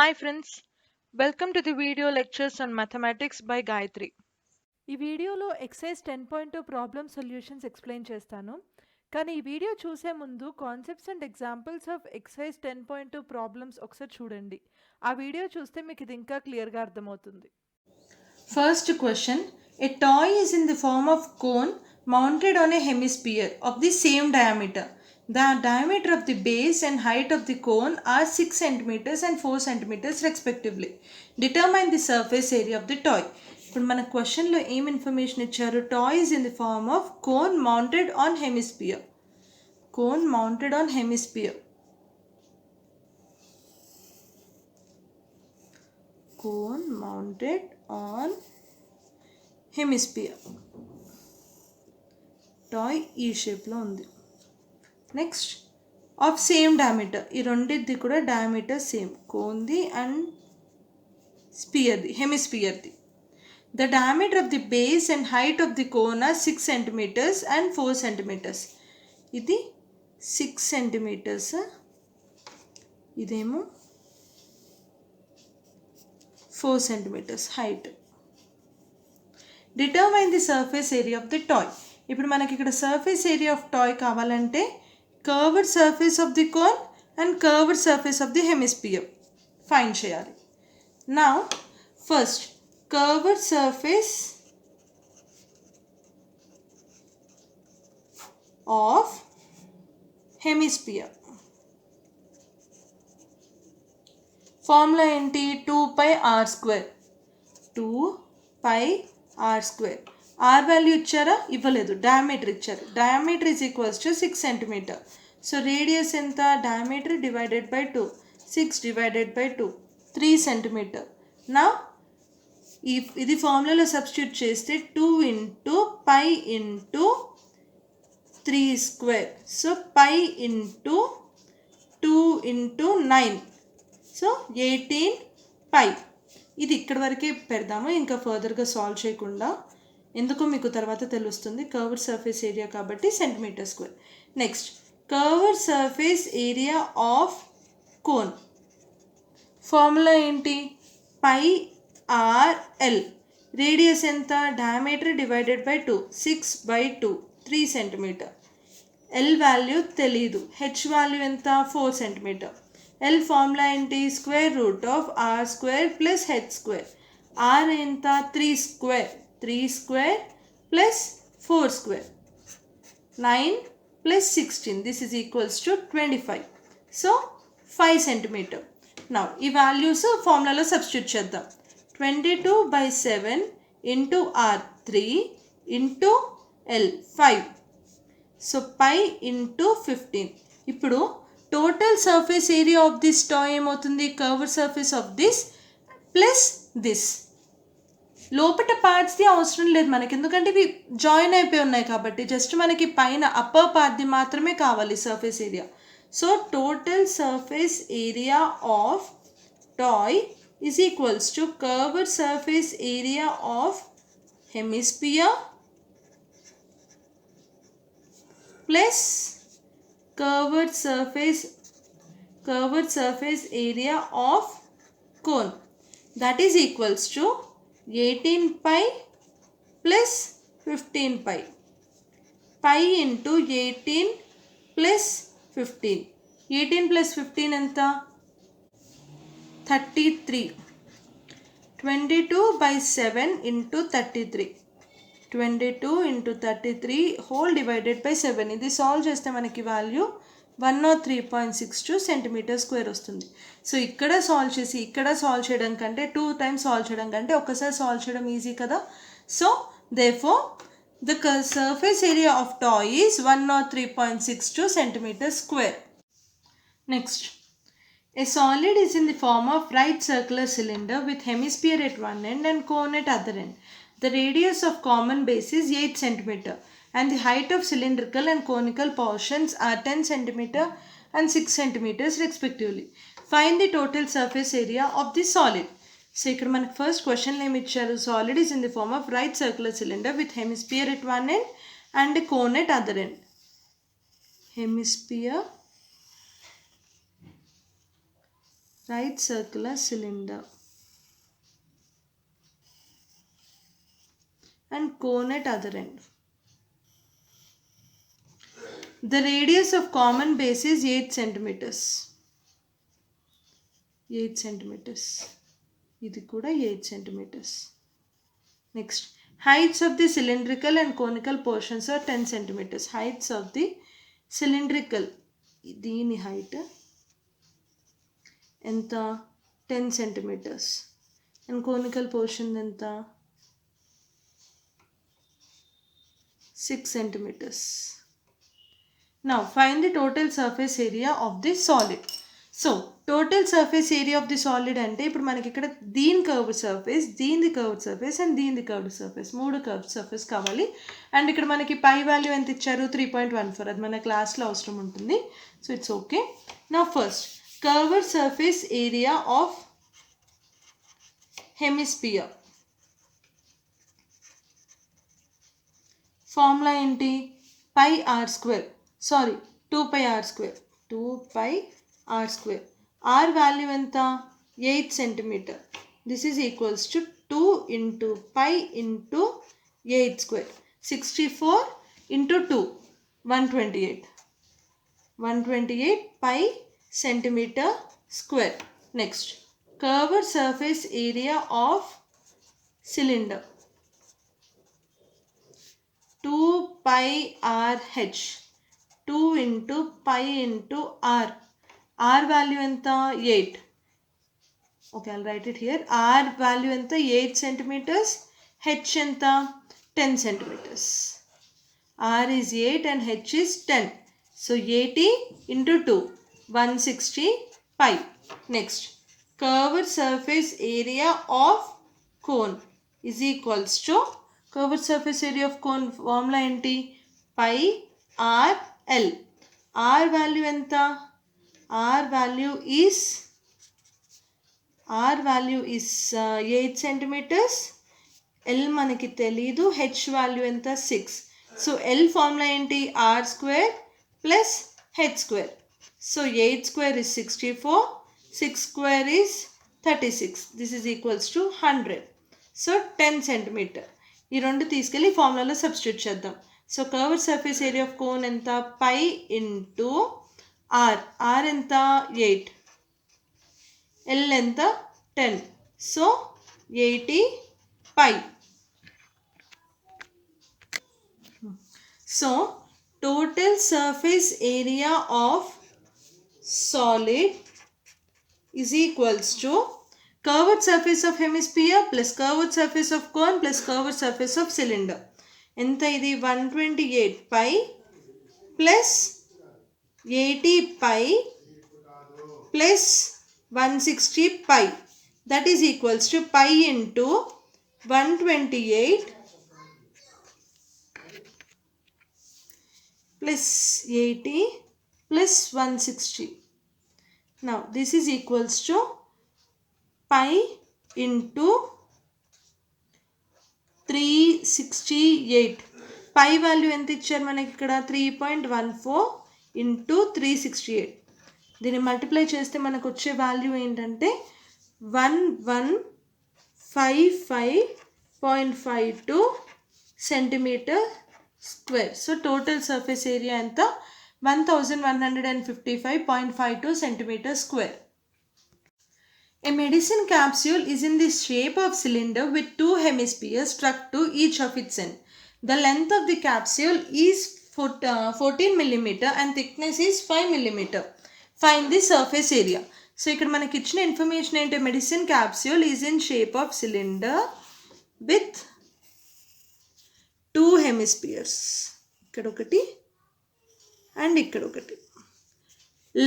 Hi friends, welcome to the video lectures on mathematics by Gayatri. ఈ వీడియోలో excise 10.2 problem solutions explain చేస్తాను. కానీ ఈ వీడియో చూసే ముందు concepts and examples of exercise 10.2 problems ఒకసారి చూడండి. ఆ వీడియో చూస్తే మీకు ఇది ఇంకా క్లియర్గా అర్థమవుతుంది. First question. A toy is in the form of cone mounted on a hemisphere of the same diameter. The diameter of the base and height of the cone are 6 centimeters and 4 centimeters respectively. Determine the surface area of the toy. ఇప్పుడు మన క్వశ్చన్లో ఏం information ఇచ్చారు? Toy is in the form of cone mounted on hemisphere. Cone mounted on hemisphere. Cone mounted on hemisphere. Toy ఈ షేప్లో ఉంది. Next of same diameter, ఈ రెండిద్ది కూడా డయామీటర్ సేమ్, కోన్ది అండ్ స్పియర్ది, హెమిస్పియర్ది. The diameter of the base and height of the cone are 6 centimeters and 4 centimeters. ఇది 6 centimeters, ఇదేమో 4 centimeters height. Determine the surface area of the toy. ఇప్పుడు మనకి ఇక్కడ సర్ఫేస్ ఏరియా ఆఫ్ టాయ్ కావాలంటే curved surface of the cone and curved surface of the hemisphere find చేయాలి. Now first curved surface of hemisphere. Formula ఏంటి? 2πr². 2πr². R value ఇచ్చారా? ఇవ్వలేదు. Diameter ఇచ్చారు. Diameter is equals to 6 centimeter. So radius ఎంత? Diameter divided by 2. 6 divided by 2, 3 centimeter. నా ఇది ఫార్ములాలో substitute చేస్తే 2 into pi into 3². So pi into 2 into 9, so 18 pi. ఇది ఇక్కడి వరకే పెడదాము, ఇంకా ఫర్దర్గా సాల్వ్ చేయకుండా. ఎందుకో మీకు తర్వాత తెలుస్తుంది. కర్వ్డ్ సర్ఫేస్ ఏరియా కాబట్టి centimetre square. Next curved surface area of cone. Formula ఏంటి? Pi r l. రేడియస్ ఎంత? Diameter divided by 2. 6/2, 3 centimeter. L value తెలీదు. హెచ్ వాల్యూ ఎంత? 4 centimeter. ఎల్ ఫార్ములా ఏంటి? √r² plus h². ఆర్ ఎంత? 3². 3² plus 4². 9 plus 16. This is equals to 25. So 5 centimeter. Now ఈ values ఫార్ములాలో substitute చేద్దాం. 22/7 into r 3 into l 5. So pi into 15. ఇప్పుడు total surface area of this toy ఏమవుతుంది? Curved surface of this plus this. లోపల పార్ట్స్ది అవసరం లేదు మనకి, ఎందుకంటే ఇవి జాయిన్ అయిపోయి ఉన్నాయి కాబట్టి. జస్ట్ మనకి పైన అప్పర్ పార్ట్ది మాత్రమే కావాలి surface area. So total surface area of toy is equals to curved surface area of hemisphere plus curved surface area of cone, that is equals to 18 pi plus 15 pi. Pi into 18 plus 15. 18 plus 15 enta? 33. 22/7 into 33. 22 into 33 whole divided by 7. ఇది solve చేస్తే మనకి value 103.62 centimeter square వస్తుంది. So ఇక్కడ solve చేసి ఇక్కడ solve చేయడం కంటే 2 times solve చేయడం కంటే ఒక్కసారి సాల్వ్ చేయడం ఈజీ కదా. So therefore the surface area of toy is 103.62 centimeter square. Next, a solid is in the form of right circular cylinder with hemisphere at one end and cone at other end. The radius of common base is 8 centimeter and the height of cylindrical and conical portions are 10 centimeter and 6 centimeters respectively. Find the total surface area of the solid. So ఇక్కడ మనకు first క్వశ్చన్లో ఏమి ఇచ్చారు? Solid is in the form of right circular cylinder with hemisphere at one end and cone at other end. Hemisphere right circular cylinder and cone at other end. The radius of common base is 8 centimeters. 8 centimeters. ఇది కూడా 8 centimeters. Next, heights of the cylindrical and conical portions are 10 centimeters. Heights of the cylindrical, దీని height ఎంత 10 centimeters and conical portion ఎంత 6 centimeters. Now find the total surface area of the solid. So total surface area of the solid అంటే ఇప్పుడు మనకి ఇక్కడ దీని curved surface, దీనిది curved surface and దీనిది కర్వ్డ్ సర్ఫేస్, 3 కర్వ్డ్ సర్ఫేస్ కావాలి. అండ్ ఇక్కడ మనకి పై వాల్యూ ఎంత ఇచ్చారు 3.14, అది మన క్లాస్లో అవసరం ఉంటుంది. So it's okay. నా first curved surface area of hemisphere. Formula ఏంటి? Pi r square, sorry 2 pi r square, 2 pi r square. R value ఎంత 8 centimeter. This is equals to 2 into pi into 8 square. 64 into 2, 128. 128 pi centimeter square. Next, curved surface area of cylinder. 2 pi r h. 2 into pi into r. R value ఎంత 8. Okay, I'll write it here. R value ఎంత 8 centimeters. H ఎంత 10 centimeters. R is 8 and H is 10. So 80 into 2, 160 pi. Next, curved surface area of cone is equals to, curved surface area of cone formula ఏంటి? pi r L. R value ఎంత? R value is 8 centimeters. L మనకి తెలీదు. H value ఎంత? 6. So L formula ఏంటి? R square plus H square. So 8 square is 64. 6 square is 36. This is equals to 100. So 10 centimeter. ఈ రెండు తీసుకెళ్ళి ఫార్ములాలో substitute చేద్దాం. So curved surface area of cone ఎంత? Pi into are. ఆర్ ఎంత? 8. L ఎంత? 10. So 80 pi. So total surface area of solid is equals to curved surface of hemisphere plus curved surface of cone plus curved surface of cylinder. ఎంత ఇది? 128 pi plus 80 pi plus 160 pi. That is equals to pi into 128 plus 80 plus 160. Now this is equals to pi into 368. Pi value ఎంత ఇచ్చారు మనకి ఇక్కడ? 3.14 into 368. దీన్ని multiply చేస్తే మనకు వచ్చే వాల్యూ ఏంటంటే 1155.52 centimetre square. So total surface area ఎంత? 1155.52 centimeters square. A medicine capsule is in the shape of cylinder with 2 hemispheres struck to each of its end. The length of the capsule is 14 mm and thickness is 5 mm. Find the surface area. So ఇక్కడ మనకి ఇచ్చిన information ఏంటి? Medicine capsule is in shape of cylinder with 2 hemispheres. ఇక్కడ ఒకటి and ఇక్కడ ఒకటి.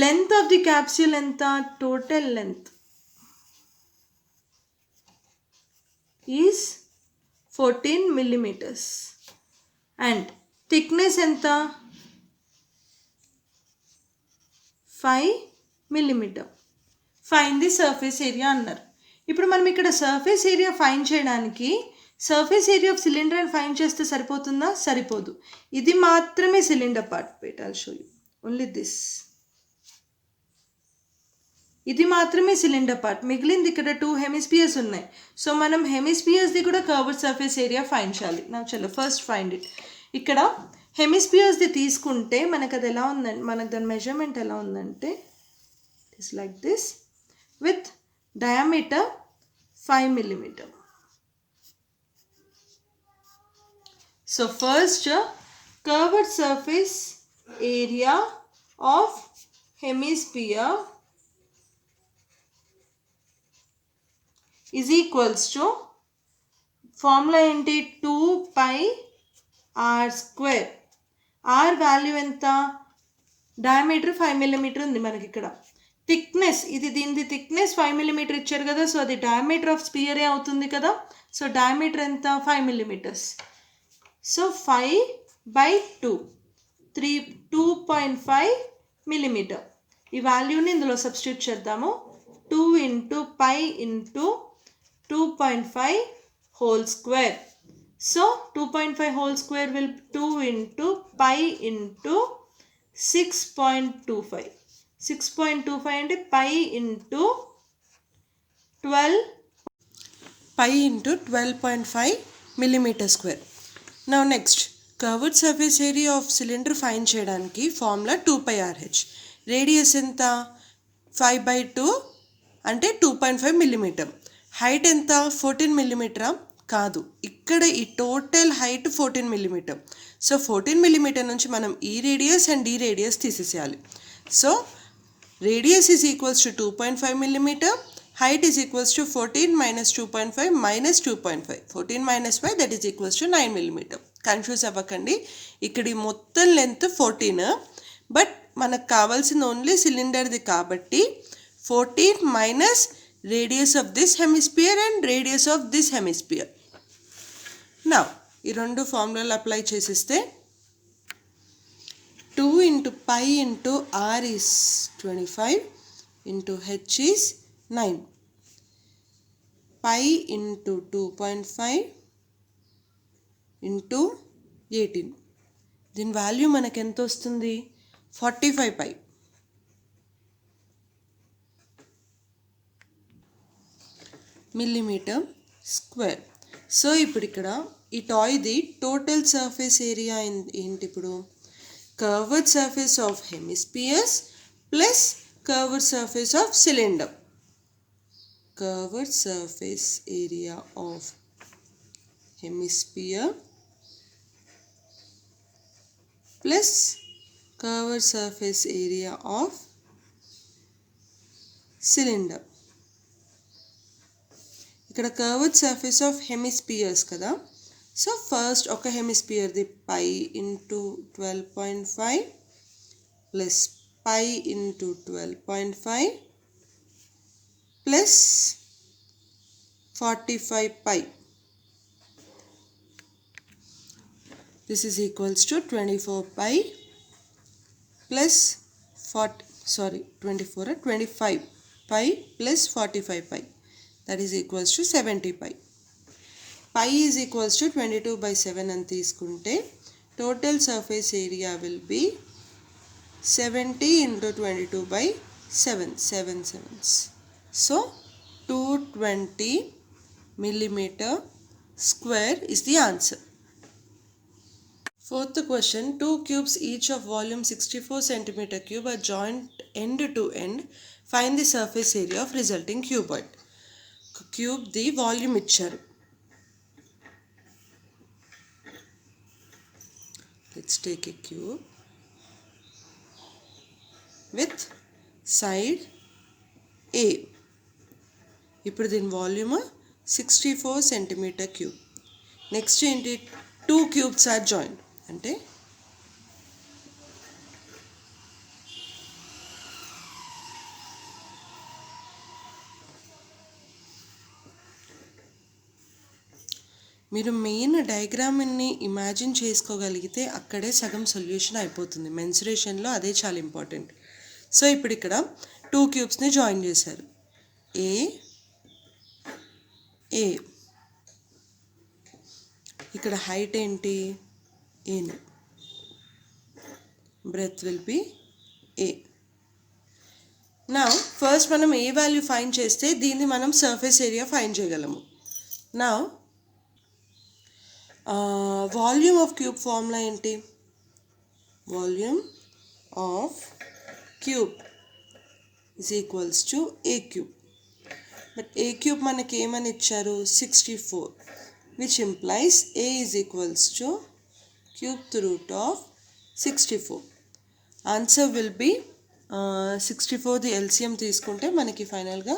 Length of the capsule ఎంత? Total length is 14 millimeters and thickness ఎంత? 5 millimeter. Find the surface area అన్నారు. ఇప్పుడు మనం ఇక్కడ సర్ఫేస్ ఏరియా ఫైండ్ చేయడానికి సర్ఫేస్ ఏరియా ఆఫ్ సిలిండర్ అని ఫైండ్ చేస్తే సరిపోతుందా? సరిపోదు. ఇది మాత్రమే cylinder part. Wait, I'll show you only this. ఇది మాత్రమే సిలిండర్ పార్ట్, మిగిలింది ఇక్కడ 2 హెమిస్పియర్స్ ఉన్నాయి. సో మనం హెమిస్పియర్స్ది కూడా కర్వ్డ్ సర్ఫేస్ ఏరియా ఫైండ్ చేయాలి. నా చలో ఫస్ట్ ఫైండ్ ఇట్. ఇక్కడ హెమిస్పియర్స్ది తీసుకుంటే మనకు అది ఎలా ఉందంటే, మనకు దాని మెజర్మెంట్ ఎలా ఉందంటే it's like this with diameter 5 mm. So first curved surface area of hemisphere is equals to formula ఏంటి 2 pi r square. r value ఎంత, డయామీటర్ 5 mm ఉంది మనకి ఇక్కడ. థిక్నెస్, ఇది దీనిది థిక్నెస్ 5 mm ఇచ్చారు కదా, సో అది డయామీటర్ ఆఫ్ స్పియరే అవుతుంది కదా. సో డయామీటర్ ఎంత 5 mm. So 5/2 2.5 mm. ఈ వాల్యూని ఇందులో సబ్స్టిట్యూట్ చేద్దాము. 2 × pi × 2.5 whole square. So 2.5 whole square will 2 × pi × 6.25. 6.25 అంటే pi × 12 pi × 12.5 millimeter square. Now next, curved surface area of cylinder find చేయడానికి ఫార్ములా 2 pi RH. రేడియస్ ఎంత 5/2 అంటే 2.5 mm. హైట్ ఎంత 14 mm కాదు, ఇక్కడ ఈ total height 14 mm. So 14 mm నుంచి మనం ఈ రేడియస్ అండ్ ఈ రేడియస్ తీసేసేయాలి. So radius is equals to 2.5 mm, height is equals to 14 minus 2.5 minus 2.5. 14 minus 5 that is equals to 9 mm. Confuse అవ్వకండి, ఇక్కడి మొత్తం లెంత్ 14, బట్ మనకు కావాల్సింది ఓన్లీ సిలిండర్ది కాబట్టి 14 minus radius of this hemisphere and radius of this hemisphere. Now ఈ రెండు ఫార్ములాలు apply చేసేస్తే 2 × pi × r is 25 × h is 9. Pi into 2.5 into 18. దీని వాల్యూ మనకు ఎంత వస్తుంది 45 pi. Millimetre square. సో ఇప్పుడు ఇక్కడ ఈ టాయ్ది టోటల్ సర్ఫేస్ ఏరియా ఏంటి, ఇప్పుడు curved surface of hemispheres plus curved surface of cylinder. Curved surface area of hemisphere plus curved surface area of cylinder. ఇక్కడ curved surface of hemispheres కదా. So first ఒక hemisphere the pi × 12.5 plus pi × 12.5 plus 45 pi. This is equals to 24 pi plus 25 pi plus 45 pi. That is equals to 70 pi. Pi is equals to 22/7 అని తీసుకుంటే total surface area will be 70 × 22/7, 7 sevens. So 220 millimeter square is the answer. Fourth question, 2 cubes each of volume 64 centimeter cube are joined end to end. Find the surface area of resulting cuboid. Cube the volume ఇచ్చారు. Let's take a cube with side A. ఇప్పుడు దీని volume 64 centimetre cube. Next ఏంటి, 2 cubes are joint అంటే మీరు main డయాగ్రామ్ని imagine చేసుకోగలిగితే అక్కడే సగం solution అయిపోతుంది. మెన్సురేషన్లో అదే చాలా ఇంపార్టెంట్. సో ఇప్పుడు ఇక్కడ 2 క్యూబ్స్ని జాయిన్ చేశారు. ఏ ఇక్కడ హైట్ ఏంటి ఏను, breadth will be A. Now first మనం ఏ వాల్యూ ఫైండ్ చేస్తే దీన్ని మనం సర్ఫేస్ ఏరియా ఫైండ్ చేయగలము. నా వాల్యూమ్ ఆఫ్ క్యూబ్ ఫార్ములా ఏంటి? Volume of cube is equals to a cube. But a cube మనకి ఏమని ఇచ్చారు? 64, which implies a is equals to cubed root of 64. Answer will be 64 the LCM తీసుకుంటే మనకి ఫైనల్గా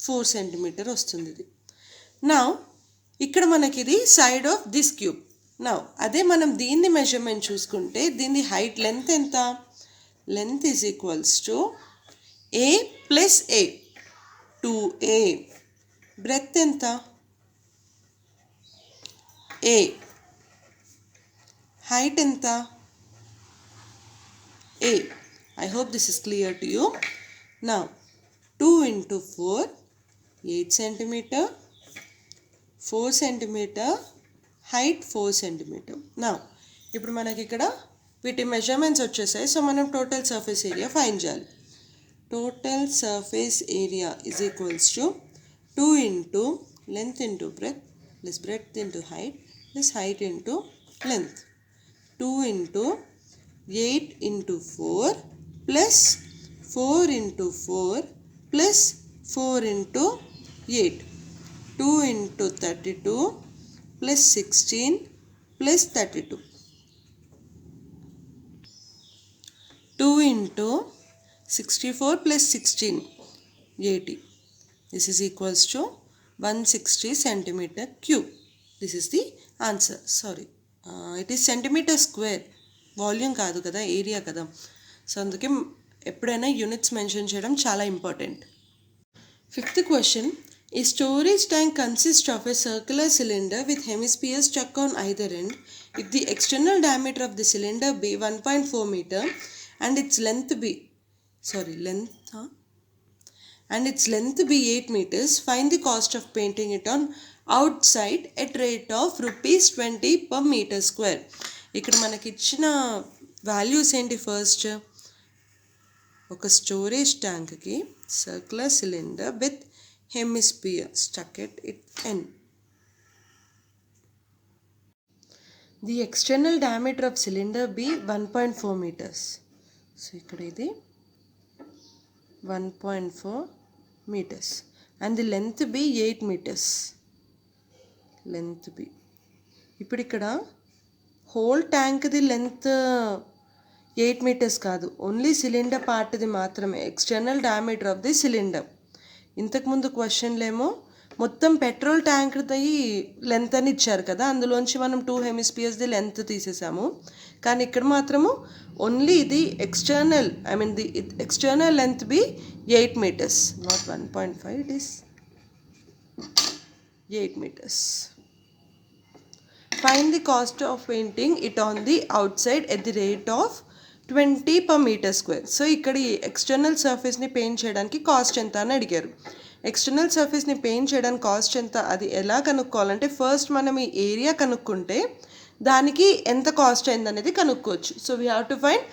4 centimetre వస్తుంది ఇది. నా ఇక్కడ మనకి ఇది సైడ్ ఆఫ్ దిస్ క్యూబ్. నా అదే మనం దీన్ని మెజర్మెంట్ చూసుకుంటే దీని హైట్ లెంత్ ఎంత? Length is equals to a plus a 2a. Breadth ఎంత? a. హైట్ ఎంత? a. I hope this is clear to you. Now 2 into 4 8 centimeter, 4 centimeter, height 4 centimeter. Now ఇప్పుడు మనకి ఇక్కడ వీటి మెజర్మెంట్స్ వచ్చేసాయి. సో మనం టోటల్ సర్ఫేస్ ఏరియా ఫైండ్ చేయాలి. Total surface area is equals to 2 into length into breadth plus breadth into height plus height into length. 2 into 8 into 4 plus 4 into 4 plus 4 into 8. 2 into 32 plus 16 plus 32. 2 into 64 plus 16 80. This is equals to 160 centimeter cube. This is the answer. Sorry, it is centimeter square. Volume కాదు కదా, area కదా. So అందుకే ఎప్పుడైనా units mention చేయడం చాలా important. Fifth question, A storage tank consist of a circular cylinder with hemispheres stuck on either end. If the external diameter of the cylinder be 1.4 meter and its length be and its length be 8 meters, find the cost of painting it on outside at rate of rupees 20 per meter square. ఇక్కడ మనకి ఇచ్చిన values ఏంటి? First ఒక storage ట్యాంక్కి circular cylinder with hemisphere stuck at end. The external diameter of cylinder be 1.4 meters. So ఇక్కడ ఇది 1.4 meters and the length be 8 meters. length be ఇప్పుడు ఇక్కడ హోల్ ట్యాంక్ది లెంత్ 8 meters కాదు, ఓన్లీ సిలిండర్ పార్ట్ది మాత్రమే, external diameter of the cylinder. ఇంతకుముందు క్వశ్చన్లేమో మొత్తం petrol ట్యాంక్ది length అని ఇచ్చారు కదా, అందులోంచి మనం 2 హెమిస్పియర్స్ది లెంత్ తీసేసాము. కానీ ఇక్కడ మాత్రము ఓన్లీ ఇది external, the external length be 8 meters, not 1.5, it is 8 meters. Find the cost of painting it on the outside at the rate of 20 per meter square. So ఇక్కడ ఈ ఎక్స్టర్నల్ సర్ఫేస్ని పెయింట్ చేయడానికి cost ఎంత అని అడిగారు. External సర్ఫేస్ని paint చేయడానికి cost ఎంత, అది ఎలా కనుక్కోవాలంటే ఫస్ట్ మనం ఈ ఏరియా కనుక్కుంటే దానికి ఎంత కాస్ట్ అయింది అనేది కనుక్కోవచ్చు. So we have to find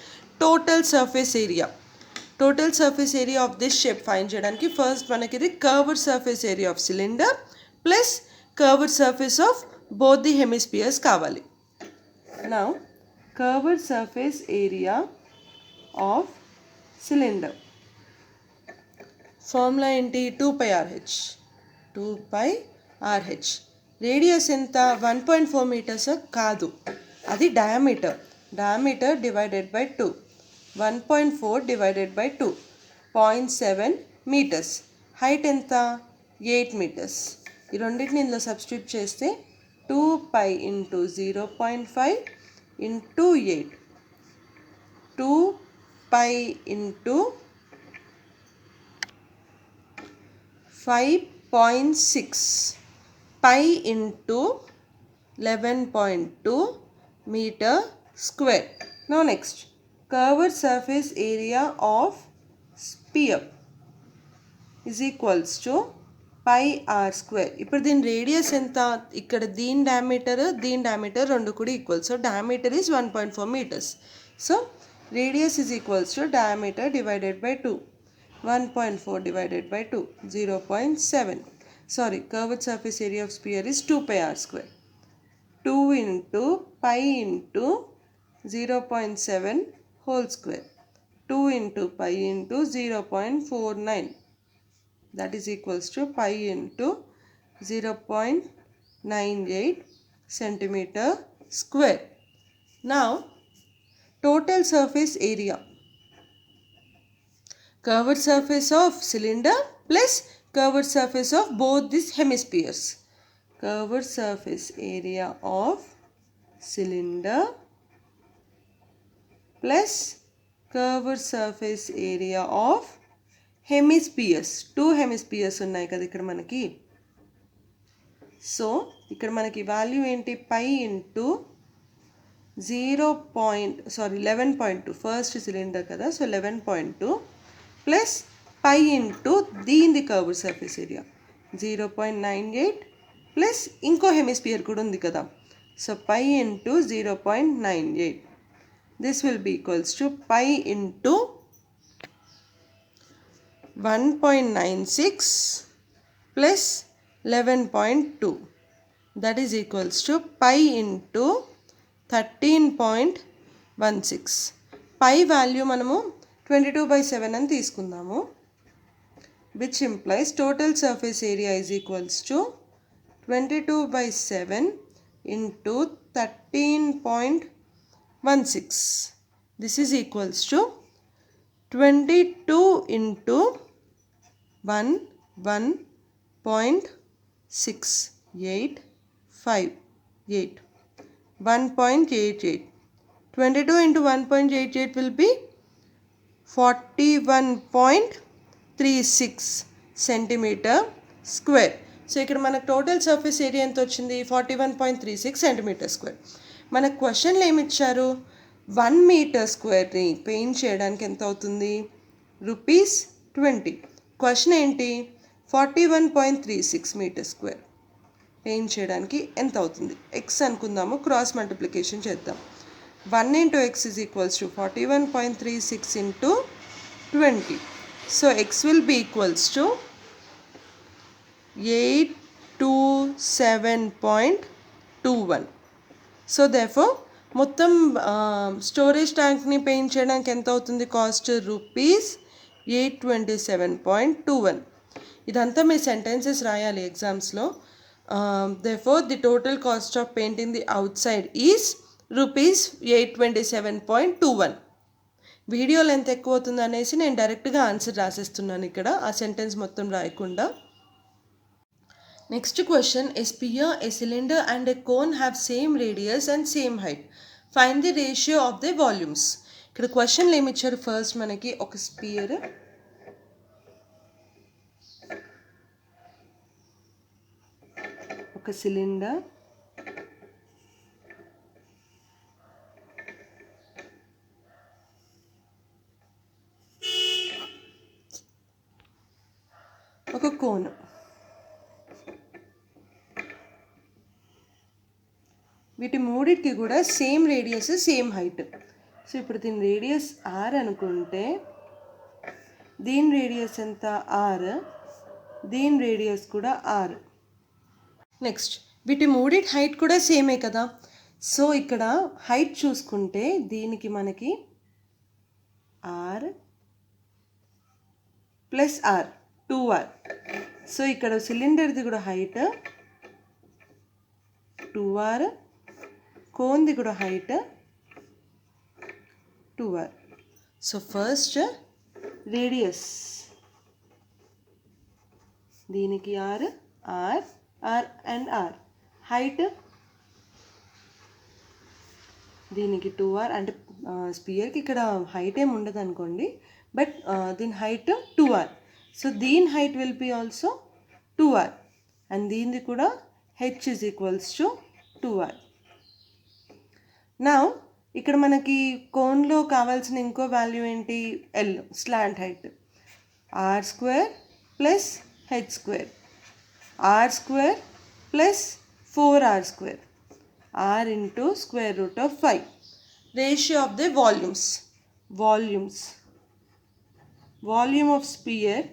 total surface area. Total surface area of this shape find చేయడానికి ఫస్ట్ మనకి ఇది curved surface area of cylinder plus curved surface of both the hemispheres కావాలి. Now curved surface area of cylinder formula ఏంటి? 2 pi RH. 2 pi RH. Radius ఎంత? 1.4 meters కాదు, అది diameter. Diameter divided by 2. 1.4 divided by 2 0.7 meters. Height ఎంత? 8 meters. ఈ రెండింటిని ఇందులో substitute చేస్తే 2 pi into 0.5 into 8. 2 pi into 5.6 pi into 11.2 meter square. Now next, curved surface area of sphere is equals to pi r square. ఇప్పుడు దీని radius ఎంత? ఇక్కడ దీని డయామీటర్ రెండు కూడా equal. So diameter is 1.4 meters. So radius is equals to diameter divided by 2. 1.4 divided by 2, 0.7. Sorry, curved surface area of sphere is 2 pi r square. 2 into pi into 0.7 whole square. 2 into pi into 0.49. That is equals to pi into 0.98 centimeter square. Now, total surface area. Curved surface of cylinder plus curved surface of both these hemispheres. Curved surface area of cylinder plus curved surface area of hemispheres. Two hemispheres ఉన్నాయి కదా ఇక్కడ మనకి. So ఇక్కడ మనకి value ఏంటి, pi into 11.2 first cylinder కదా, so 11.2 plus pi into దీని curved surface area 0.98 plus ఇంకో హెమిస్ఫియర్ కూడా ఉంది కదా, so pi into 0.98. This will be equals to pi into 1.96 plus 11.2. that is equals to pi into 13.16. Pi value మనము 22/7 అని తీసుకుందాము, which implies total surface area is equals to 22/7 into 13.16. this is equals to 22 into 1.685 1.88. 22 into 1.88 will be 41.36 centimeter square. So ఇక్కడ మనకు total surface area ఎంత వచ్చింది, 41.36 centimeter square. మన క్వశ్చన్లో ఏమి ఇచ్చారు, 1 meter స్క్వేర్ని పెయింట్ చేయడానికి ఎంత అవుతుంది, ₹20. క్వశ్చన్ ఏంటి, 41.36 meter square పెయింట్ చేయడానికి ఎంత అవుతుంది. ఎక్స్ అనుకుందాము, క్రాస్ మల్టిప్లికేషన్ చేద్దాం. 1 into x is equals to 41.36 into 20. So x will be equals to 827.21. So therefore మొత్తం స్టోరేజ్ ట్యాంక్ని పెయింట్ చేయడానికి ఎంత అవుతుంది, కాస్ట్ ₹827.21. ఇదంతా మీ సెంటెన్సెస్ రాయాలి ఎగ్జామ్స్లో. therefore the total cost of painting the outside is ₹827.21. Video length ఎక్కువ అవుతుంది అనేసి నేను డైరెక్ట్గా ఆన్సర్ రాసేస్తున్నాను ఇక్కడ, ఆ సెంటెన్స్ మొత్తం రాయకుండా. Next question, A spear, A cylinder and A cone have same radius and same height. Find the ratio of the volumes. ఇక్కడ క్వశ్చన్లు ఏమి ఇచ్చారు, ఫస్ట్ మనకి ఒక స్పియర్, ఒక సిలిండర్, ఒక కోన్. వీటి మూడింటికి కూడా same radius same height. So ఇప్పుడు దీని రేడియస్ ఆర్ అనుకుంటే దీని రేడియస్ ఎంత, ఆర్, దీని రేడియస్ కూడా ఆర్. నెక్స్ట్ వీటి మూడింటి హైట్ కూడా సేమే కదా, సో ఇక్కడ హైట్ చూసుకుంటే దీనికి మనకి are plus are 2r. So ఇక్కడ సిలిండర్ది కూడా హైట్ 2r, కోన్ది కూడా height 2r. So first radius, దీనికి r, r, r and r. Height దీనికి 2r, అంటే స్పియర్కి ఇక్కడ హైట్ ఏమి ఉండదు అనుకోండి, బట్ దీని హైట్ 2r. సో దీని height will be also 2r and దీనిది కూడా h is equals to 2r. నా ఇక్కడ మనకి కోన్లో కావాల్సిన ఇంకో వాల్యూ ఏంటి, l, slant height, r square plus h square, r square plus 4r square, r into square root of 5. Ratio of the volumes. Volume of sphere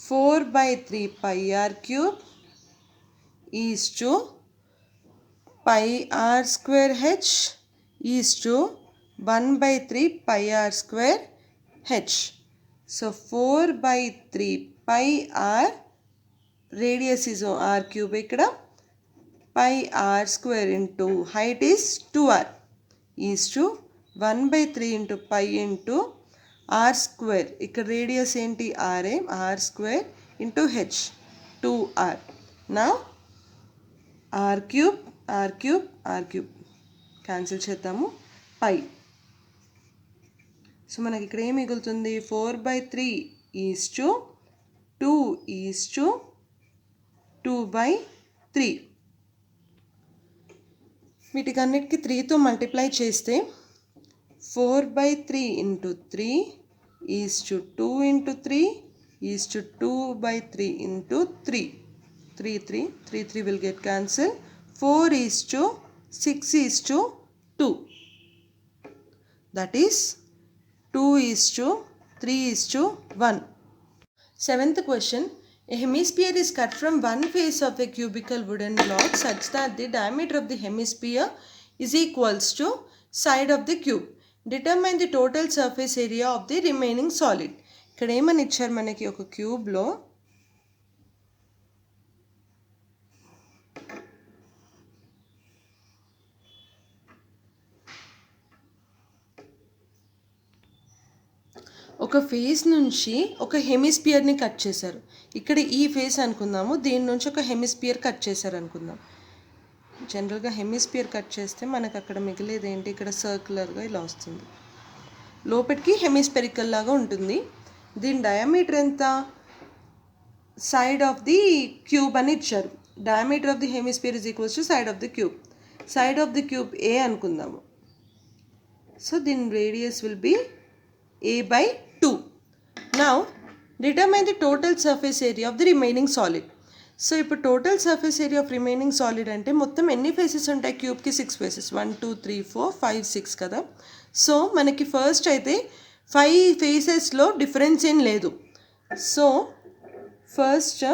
4/3 pi r cube is to pi r square h is to 1/3 pi r square h. So 4/3 pi r, radius is r cube ikkada, pi r square into height is 2r is to 1/3 into pi into r square. ఇక్కడ radius ఏంటి r, r square into h 2r. Now r cube r cube r cube cancel చేద్దాము, pi. So మనకి ఇక్కడ ఏం మిగులుతుంది, 4/3 is to 2 is to 2/3. వీటికన్నిటికి 3తో multiply చేస్తే 4/3 into 3 is to 2 into 3 is to 2/3 into 3. 3 will get cancelled. 4 is to 6 is to 2. That is 2 is to 3 is to 1. Seventh question. A hemisphere is cut from one face of a cubical wooden block such that the diameter of the hemisphere is equals to side of the cube. Determine the total surface area of the remaining solid. ఇక్కడ ఏమని ఇచ్చారు మనకి, ఒక క్యూబ్లో ఒక face నుంచి ఒక హెమిస్పియర్ని cut చేశారు. ఇక్కడ ఈ ఫేస్ అనుకుందాము, దీని నుంచి ఒక హెమిస్పియర్ కట్ చేశారు అనుకుందాం. జనరల్గా హెమిస్పియర్ కట్ చేస్తే మనకు అక్కడ మిగిలేది ఏంటి, ఇక్కడ సర్క్యులర్గా ఇలా వస్తుంది, లోపలికి హెమిస్పెరికల్ లాగా ఉంటుంది. దీని డయామీటర్ ఎంత, సైడ్ ఆఫ్ ది క్యూబ్ అని ఇచ్చారు. Diameter of the hemisphere is equals to side of the cube. Side of the cube a అనుకుందాము. సో దీని radius will be a/2. Now determine the total surface area of the remaining solid. So ఇప్పుడు total surface area of remaining solid అంటే మొత్తం ఎన్ని faces ఉంటాయి, క్యూబ్కి 6 faces, 1 2 3 4 5 6 కదా. So మనకి first అయితే 5 ఫేసెస్లో డిఫరెన్స్ ఏం లేదు. So first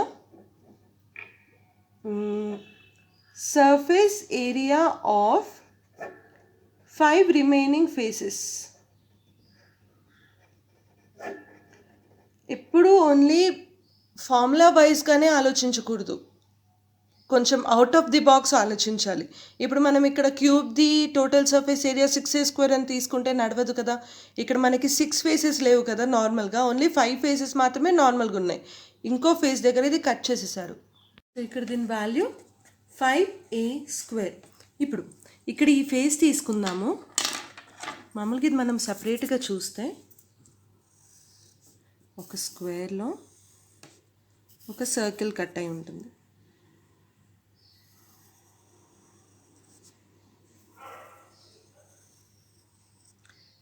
surface area of 5 remaining faces. ఎప్పుడు ఓన్లీ ఫార్ములా వైజ్గానే ఆలోచించకూడదు, కొంచెం అవుట్ ఆఫ్ ది బాక్స్ ఆలోచించాలి. ఇప్పుడు మనం ఇక్కడ క్యూబ్ది టోటల్ సర్ఫేస్ ఏరియా 6a² అని తీసుకుంటే నడవదు కదా. ఇక్కడ మనకి 6 ఫేసెస్ లేవు కదా నార్మల్గా, ఓన్లీ 5 ఫేసెస్ మాత్రమే నార్మల్గా ఉన్నాయి. ఇంకో ఫేస్ దగ్గర ఇది కట్ చేసేసారు. సో ఇక్కడ దీని వాల్యూ 5a². ఇప్పుడు ఇక్కడ ఈ ఫేస్ తీసుకుందాము. మామూలుగా ఇది మనం సపరేట్గా చూస్తే ఒక స్క్వేర్లో ఒక సర్కిల్ కట్ అయి ఉంటుంది.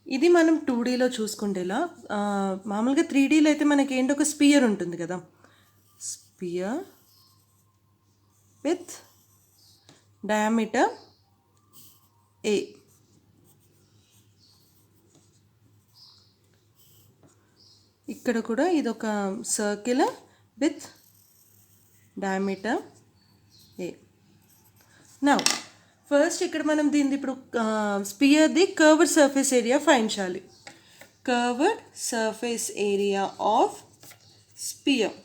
ఇది మనం 2Dలో చూసుకుంటేలా, మామూలుగా 3Dలో అయితే మనకి ఏంటి, ఒక స్పియర్ ఉంటుంది కదా, స్పియర్ విత్ డయామీటర్ a. ఇక్కడ కూడా ఇది ఒక circle with diameter a. Now first ఇక్కడ మనం దీన్ని ఇప్పుడు స్పియర్ది కర్వ్డ్ సర్ఫేస్ ఏరియా ఫైండ్ చేయాలి. Curved surface area of sphere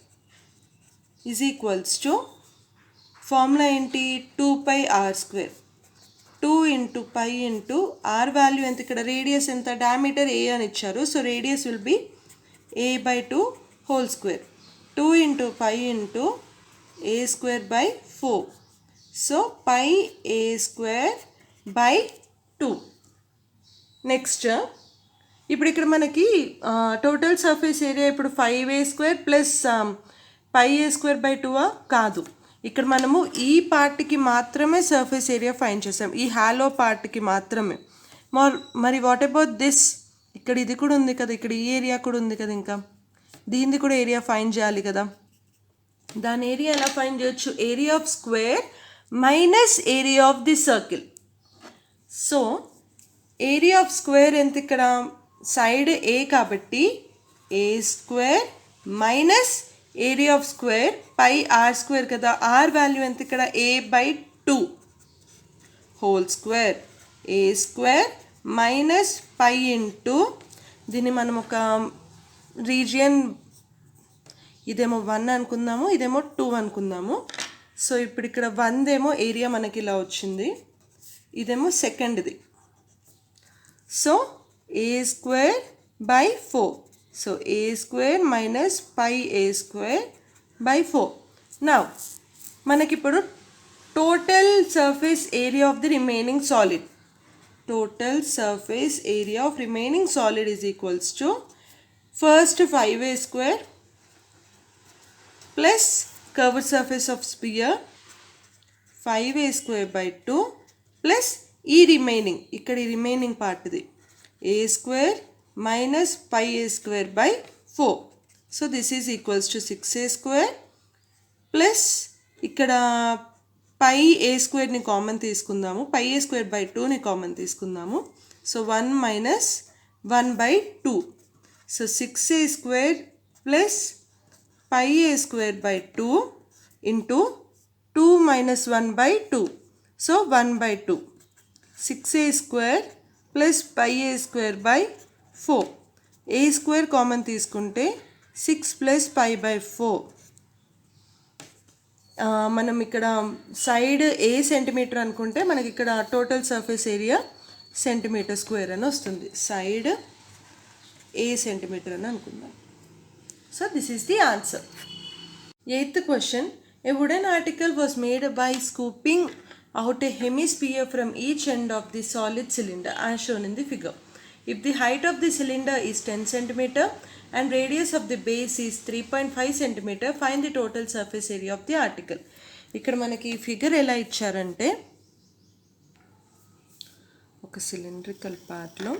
is equals to, formula ఏంటి, 2πr². 2 into pi into r value ఎంత, ఇక్కడ రేడియస్ ఎంత, డయామీటర్ a అని ఇచ్చారు. So radius will be a/2 whole square. 2 into pi into a²/4. So pi a²/2. Next ఇప్పుడు ఇక్కడ మనకి total surface area ఇప్పుడు 5a² ప్లస్ pi a²/2 కాదు. ఇక్కడ మనము ఈ పార్ట్కి మాత్రమే సర్ఫేస్ ఏరియా ఫైండ్ చేసాం, ఈ హాలో పార్ట్కి మాత్రమే. మరి వాట్ అబౌట్ దిస్, ఇక్కడ ఇది కూడా ఉంది కదా, ఇక్కడ ఈ ఏరియా కూడా ఉంది కదా, ఇంకా దీనిది కూడా ఏరియా ఫైండ్ చేయాలి కదా. దాని ఏరియా ఎలా ఫైండ్ చేయొచ్చు, area of square minus area of the circle. So area of square ఎంత, ఇక్కడ సైడ్ ఏ కాబట్టి a square minus area of square pi r square కదా. ఆర్ వాల్యూ ఎంత ఇక్కడ a/2 whole square a square minus pi into దీన్ని మనం ఒక region, ఇదేమో 1 అనుకుందాము, ఇదేమో 2 అనుకుందాము. సో ఇప్పుడు ఇక్కడ 1 ఏరియా మనకి ఇలా వచ్చింది, ఇదేమో సెకండ్ది. So a square by 4. So a square minus pi a square by 4. Now మనకిప్పుడు total surface area of the remaining solid. Total surface area of remaining solid is equals to first 5a square plus curved surface of sphere 5a square by 2 plus remaining, ikkadi remaining part idi a square minus pi a square by 4. So this is equals to 6a square plus ikkada pi a స్క్వేర్ని common తీసుకుందాము, pi a square by 2ని common తీసుకుందాము. So 1 minus 1/2. So 6a square plus pi a square by 2 into 2 minus 1/2. So 1/2. 6a square plus pi a square by 4. A square common తీసుకుంటే 6 plus pi by 4. మనం ఇక్కడ side a centimetre అనుకుంటే మనకి ఇక్కడ total surface area centimetre square అని వస్తుంది. Side a centimetre అని అనుకుందాం. So this is the answer. 8th question. A wooden article was made by scooping out a hemisphere from each end of the solid cylinder as shown in the figure. If the height of the cylinder is 10 cm and radius of the base is 3.5 cm, find the total surface area of the article. ఇక్కడ మనకి figure ఎలా ఇచ్చారంటే ఒక cylindrical పార్ట్లో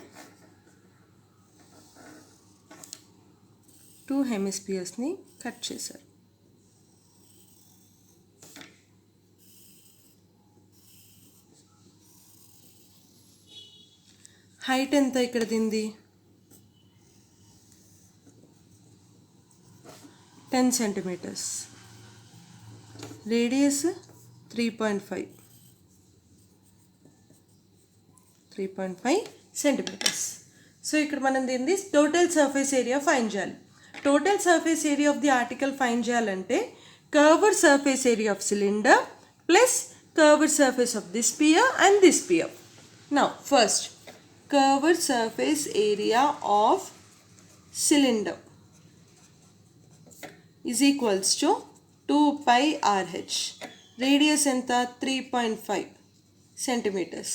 2 హెమిస్పియర్స్ని cut చేశారు. Height ఎంత ఇక్కడ దీనిది 10 centimeters, రేడియస్ 3.5 centimeters. సో ఇక్కడ మనం దీన్ని టోటల్ సర్ఫేస్ ఏరియా ఫైండ్ చేయాలి. Total surface area of the article find చేయాలంటే curved surface area of cylinder plus curved surface of the sphere and the sphere. Now first curved surface area of cylinder is equals to 2 pi RH. Radius enta 3.5 centimeters.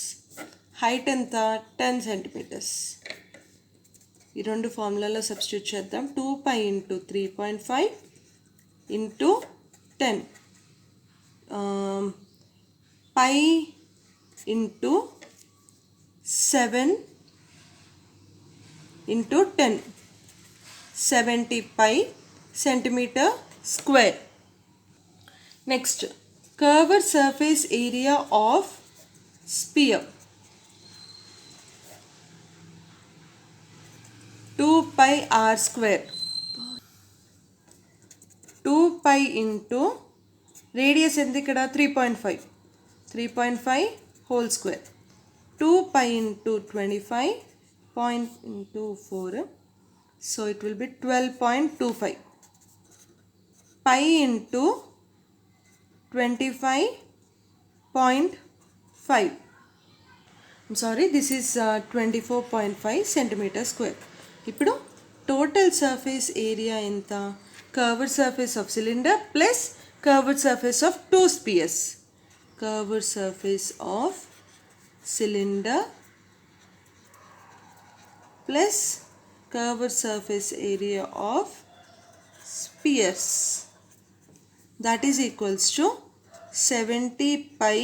Height enta 10 centimeters. ఈ రెండు ఫార్ములాలో substitute చేద్దాం. 2 pi into 3.5 into 10. Pi into 7 into 10, 70 pi centimeter square. Next, curved surface area of sphere 2 pi r square. 2 pi into radius ఎంత ఇక్కడ 3.5 whole square. 2 pi into 25 point into 4, so it will be 12.25. Pi into 25.5. I'm sorry, this is 24.5 centimeter square. ఇప్పుడు total surface area ఎంత? Curved surface of cylinder plus curved surface of 2 spheres. Curved surface of cylinder plus curved surface area of spheres, that is equals to 70 pi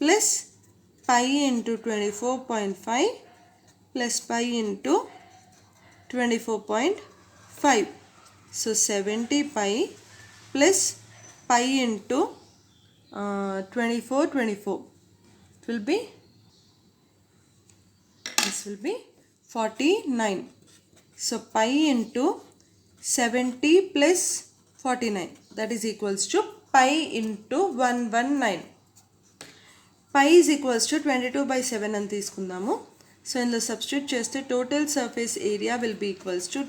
plus pi into 24.5 plus pi into 24.5. So 70 pi plus pi into 24 will be, this will be 49. So pi into 70 plus 49, that is equals to pi into 119. Pi is equals to 22 by 7 అని తీసుకుందాము. So ఇందులో substitute చేస్తే total surface area will be equals to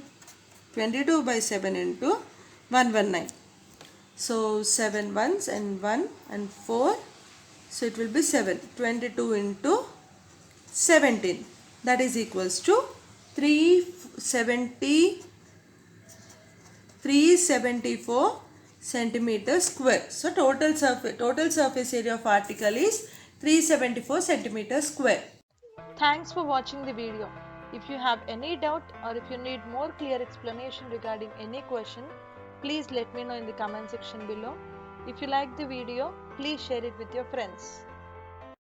22 by 7 into 119. So 7 ones and 1 and 4. So it will be 7. 22 into 17. That is equals to 374 centimeters square. So total surface area of article is 374 centimeters square. Thanks for watching the video. If you have any doubt or if you need more clear explanation regarding any question, please let me know in the comment section below. If you like the video, please share it with your friends.